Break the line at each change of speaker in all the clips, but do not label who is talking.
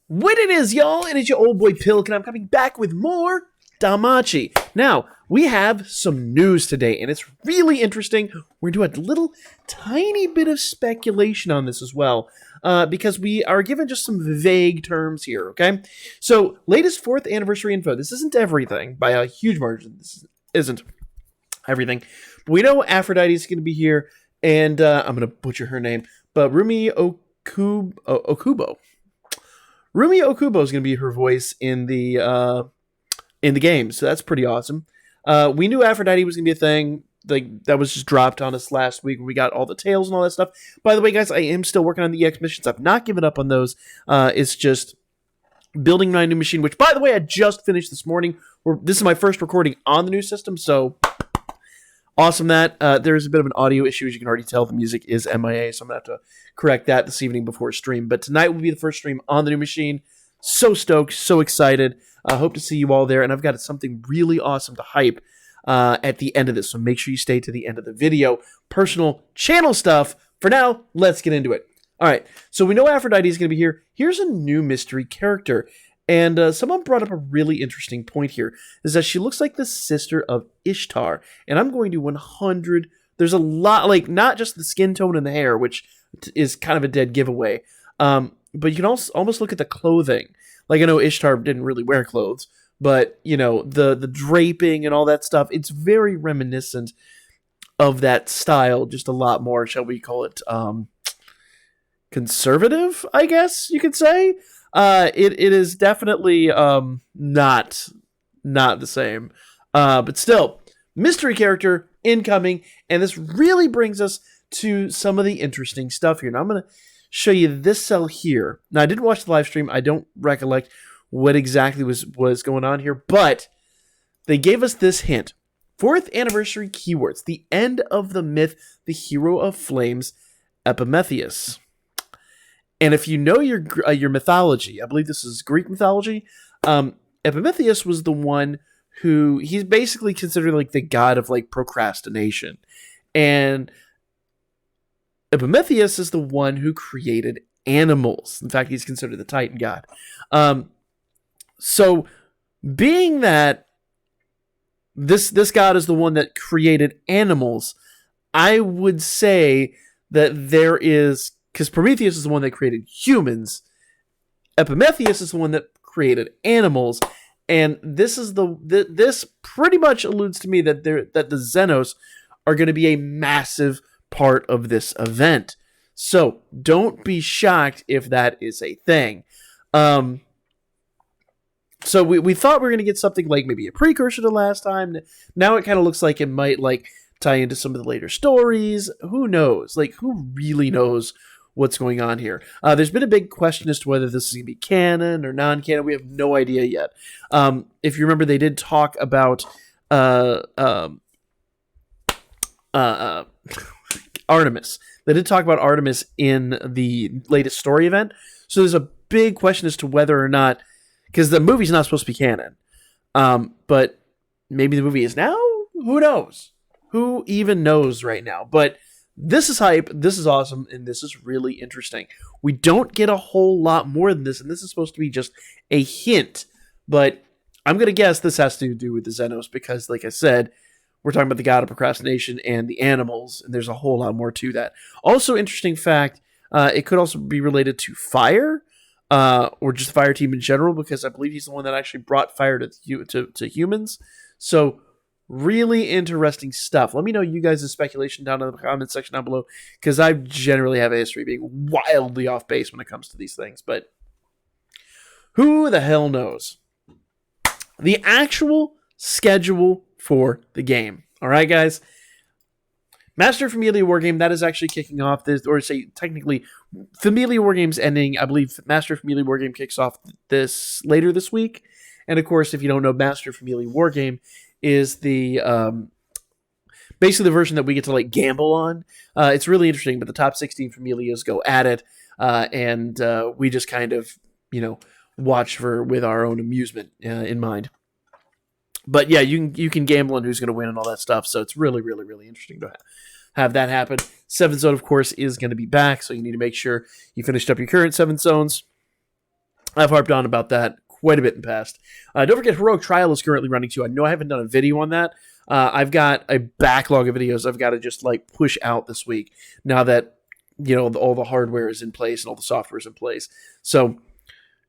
What it is, y'all? It is your old boy Pilk, and I'm coming back with more Danmachi. Now, we have some news today, and it's really interesting. We're going to do a little tiny bit of speculation on this as well, because we are given just some vague terms here, okay? So, latest 4th anniversary info. This isn't everything by a huge margin. This isn't everything. But we know Aphrodite is going to be here, and I'm going to butcher her name, but Rumi Okubo. Rumi Okubo is going to be her voice in the game, so that's pretty awesome. We knew Aphrodite was going to be a thing. Like, that was just dropped on us last week when we got all the tales and all that stuff. By the way, guys, I am still working on the EX missions. I've not given up on those. It's just building my new machine, which, by the way, I just finished this morning. This is my first recording on the new system, so awesome that. There's a bit of an audio issue, as you can already tell. The music is MIA, so I'm going to have to correct that this evening before stream. But tonight will be the first stream on the new machine. So stoked, so excited. I hope to see you all there, and I've got something really awesome to hype at the end of this, so make sure you stay to the end of the video. Personal channel stuff. For now, let's get into it. All right, so we know Aphrodite is going to be here. Here's a new mystery character, and someone brought up a really interesting point here, is that she looks like the sister of Ishtar, and I'm going to 100... There's a lot, like, not just the skin tone and the hair, which is kind of a dead giveaway, but you can also almost look at the clothing. Like, I know Ishtar didn't really wear clothes, but, you know, the draping and all that stuff, it's very reminiscent of that style, just a lot more, shall we call it, conservative, I guess you could say. It is definitely not the same, but still, mystery character incoming, and this really brings us to some of the interesting stuff here. Now I'm going to show you this cell here. Now, I didn't watch the live stream. I don't recollect what exactly was going on here, but they gave us this hint. 4th anniversary keywords. The end of the myth, the hero of flames, Epimetheus. And if you know your mythology, I believe this is Greek mythology, Epimetheus was the one who, he's basically considered like the god of like procrastination. And Epimetheus is the one who created animals. In fact, he's considered the Titan god. So being that this god is the one that created animals, I would say that there is, because Prometheus is the one that created humans, Epimetheus is the one that created animals, and this is this pretty much alludes to me that the Xenos are going to be a massive part of this event. So don't be shocked if that is a thing. So we thought we were going to get something like maybe a precursor to last time. Now it kind of looks like it might like tie into some of the later stories. Who knows? Like, who really knows what's going on here? There's been a big question as to whether this is going to be canon or non-canon. We have no idea yet. If you remember, they did talk about Artemis. They did talk about Artemis in the latest story event. So there's a big question as to whether or not, because the movie's not supposed to be canon. But maybe the movie is now? Who knows? Who even knows right now? But this is hype, this is awesome, and this is really interesting. We don't get a whole lot more than this, and this is supposed to be just a hint. But I'm going to guess this has to do with the Xenos, because, like I said, we're talking about the god of procrastination and the animals, and there's a whole lot more to that. Also, interesting fact, it could also be related to fire, or just the fire team in general, because I believe he's the one that actually brought fire to humans. So, really interesting stuff. Let me know you guys' speculation down in the comment section down below, because I generally have a history of being wildly off base when it comes to these things, but who the hell knows? The actual schedule for the game. All right, guys. Master of Familia Wargame, that is actually kicking off this, or say technically, Familia Wargame's ending. I believe Master of Familia Wargame kicks off later this week. And of course, if you don't know, Master of Familia Wargame is the basically the version that we get to like gamble on. It's really interesting, but the top 16 Familias go at it, and we just kind of, watch with our own amusement in mind. But yeah, you can gamble on who's going to win and all that stuff. So it's really, really, really interesting to have that happen. 7th Zone, of course, is going to be back. So you need to make sure you finished up your current 7 zones. I've harped on about that quite a bit in the past. Don't forget, Heroic Trial is currently running too. I know I haven't done a video on that. I've got a backlog of videos I've got to just like push out this week now that all the hardware is in place and all the software is in place. So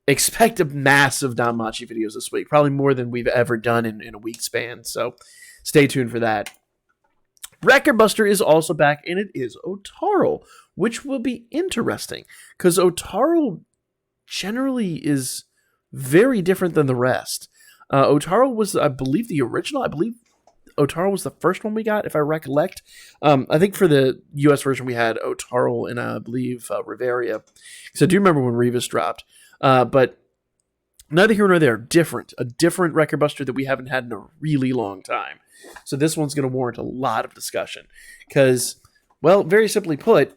expect a massive Danmachi videos this week, probably more than we've ever done in a week span. So stay tuned for that. Record Buster is also back, and it is Otaro, which will be interesting because Otaro generally is very different than the rest. Otaro was, I believe, the original. I believe Otaro was the first one we got, if I recollect. I think for the US version, we had Otaro and I believe Riveria. Because I do remember when Revis dropped. But neither here nor there. A different Record Buster that we haven't had in a really long time. So this one's going to warrant a lot of discussion. Because, well, very simply put,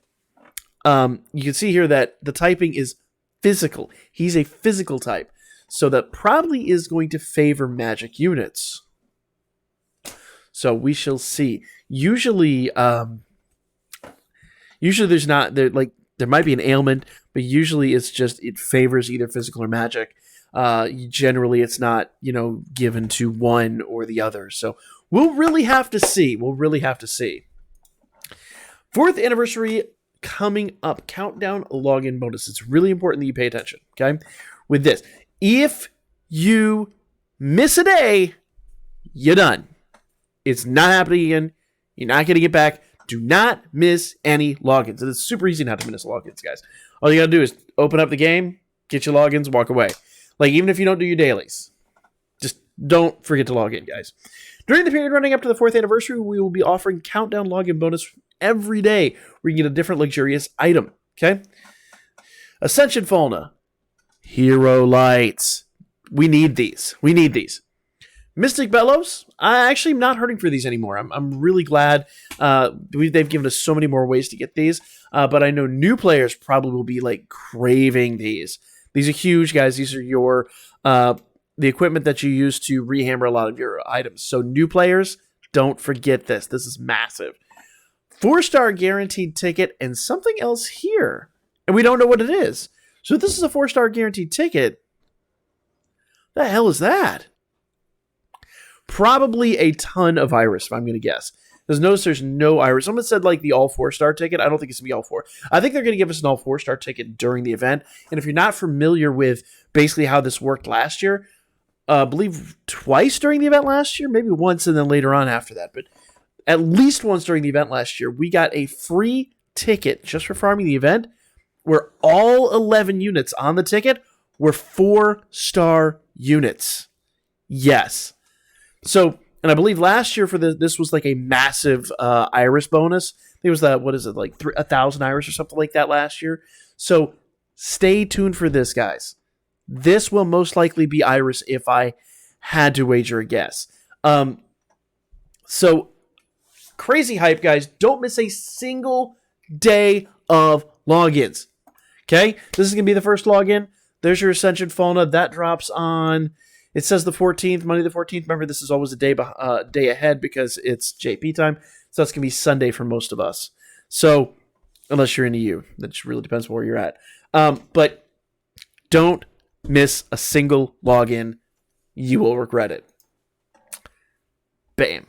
you can see here that the typing is physical. He's a physical type. So that probably is going to favor magic units. So we shall see. Usually there's not there might be an ailment, but usually it's just it favors either physical or magic. Generally, it's not given to one or the other. So we'll really have to see. 4th anniversary coming up. Countdown login bonus. It's really important that you pay attention. Okay, with this, if you miss a day, you're done. It's not happening again. You're not getting it back. Do not miss any logins. It's super easy not to miss logins, guys. All you got to do is open up the game, get your logins, walk away. Like, even if you don't do your dailies, just don't forget to log in, guys. During the period running up to the 4th anniversary, we will be offering countdown login bonus every day where you get a different luxurious item, okay? Ascension Fauna. Hero Lights. We need these. Mystic Bellows, I actually am not hurting for these anymore. I'm really glad they've given us so many more ways to get these. But I know new players probably will be like craving these. These are huge, guys. These are your the equipment that you use to rehammer a lot of your items. So new players, don't forget this. This is massive. 4-star guaranteed ticket and something else here. And we don't know what it is. So if this is a 4-star guaranteed ticket, the hell is that? Probably a ton of Iris, if I'm going to guess. Because notice there's no Iris. Someone said like the all 4-star ticket. I don't think it's going to be all 4. I think they're going to give us an all 4-star ticket during the event. And if you're not familiar with basically how this worked last year, I believe twice during the event last year, maybe once and then later on after that. But at least once during the event last year, we got a free ticket just for farming the event where all 11 units on the ticket were 4-star units. Yes. So, and I believe last year for this was like a massive Iris bonus. I think it was that, 1,000 Iris or something like that last year. So stay tuned for this, guys. This will most likely be Iris if I had to wager a guess. So crazy hype, guys. Don't miss a single day of logins. Okay? This is going to be the first login. There's your Ascension Fauna. That drops on... It says the 14th, Monday the 14th. Remember, this is always a day ahead because it's JP time. So that's going to be Sunday for most of us. So, unless you're in the EU. That just really depends on where you're at. But don't miss a single login. You will regret it. Bam.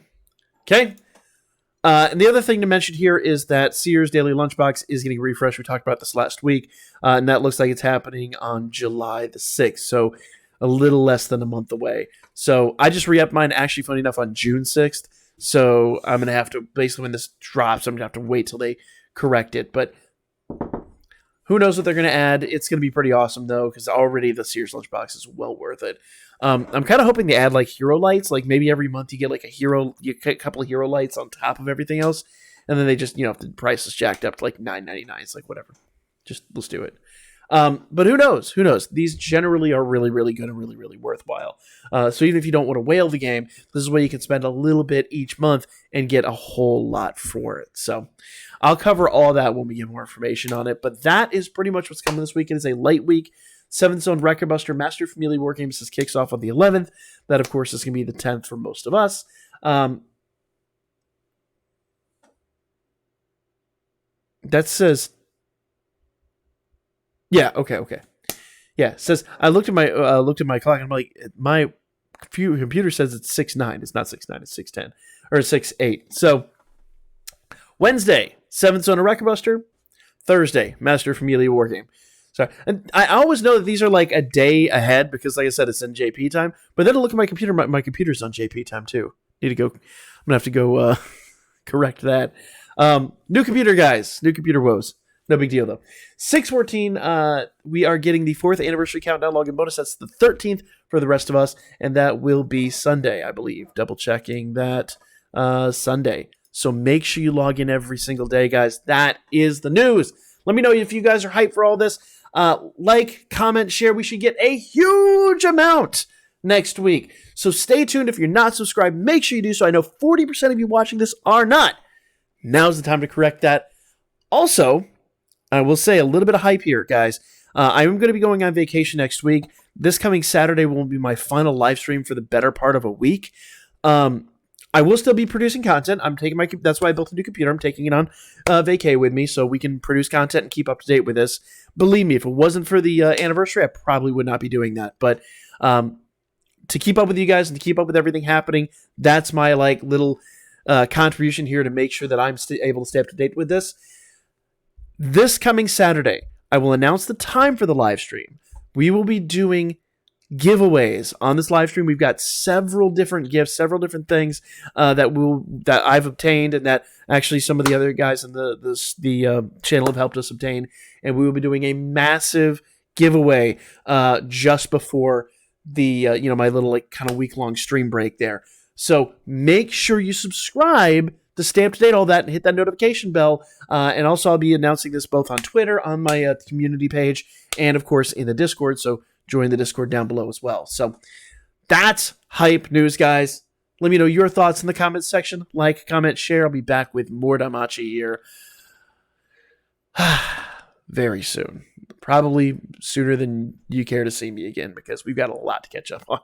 Okay? And the other thing to mention here is that Sears Daily Lunchbox is getting refreshed. We talked about this last week. And that looks like it's happening on July the 6th. So, a little less than a month away. So I just re-upped mine, actually, funny enough, on June 6th. So I'm going to have to, basically when this drops, I'm going to have to wait till they correct it. But who knows what they're going to add. It's going to be pretty awesome, though, because already the Sears Lunchbox is well worth it. I'm kind of hoping they add, like, hero lights. Like, maybe every month you get, like, a couple of hero lights on top of everything else. And then they just, if the price is jacked up to, like, $9.99, it's like, whatever. Just, let's do it. But who knows? These generally are really, really good and really, really worthwhile. So even if you don't want to whale the game, this is where you can spend a little bit each month and get a whole lot for it. So I'll cover all that when we get more information on it. But that is pretty much what's coming this week. It is a light week. 7th Zone Record Buster Master Familia Wargames this kicks off on the 11th. That, of course, is going to be the 10th for most of us. That says... Yeah, okay. Yeah, it says I looked at my clock and I'm like, my computer says it's 6:09. It's not 6:09. It's 6:10 or 6:08. So Wednesday, 7th Zone of Wreckerbuster. Thursday, Master Familia Wargame. So, and I always know that these are like a day ahead because, like I said, it's in JP time. But then I look at my computer. My computer's on JP time too. Need to go. I'm gonna have to go correct that. New computer, guys. New computer woes. No big deal though. 6/14. We are getting the 4th anniversary countdown login bonus. That's the 13th for the rest of us, and that will be Sunday, I believe. Double checking that Sunday. So make sure you log in every single day, guys. That is the news. Let me know if you guys are hyped for all this. Like, comment, share. We should get a huge amount next week. So stay tuned. If you're not subscribed, make sure you do so. I know 40% of you watching this are not. Now's the time to correct that. Also, I will say a little bit of hype here, guys. I am going to be going on vacation next week. This coming Saturday will be my final live stream for the better part of a week. I will still be producing content. That's why I built a new computer. I'm taking it on vacay with me so we can produce content and keep up to date with this. Believe me, if it wasn't for the anniversary, I probably would not be doing that. But to keep up with you guys and to keep up with everything happening, that's my little contribution here to make sure that I'm able to stay up to date with this. This coming Saturday, I will announce the time for the live stream. We will be doing giveaways on this live stream. We've got several different gifts, several different things that I've obtained, and that actually some of the other guys in the channel have helped us obtain. And we will be doing a massive giveaway just before the my little kind of week-long stream break there. So make sure you subscribe to stay up to date all that and hit that notification bell. And also I'll be announcing this both on Twitter, on my community page, and of course in the Discord. So join the Discord down below as well. So that's hype news, guys. Let me know your thoughts in the comments section. Like, comment, share. I'll be back with more Danmachi here very soon. Probably sooner than you care to see me again because we've got a lot to catch up on.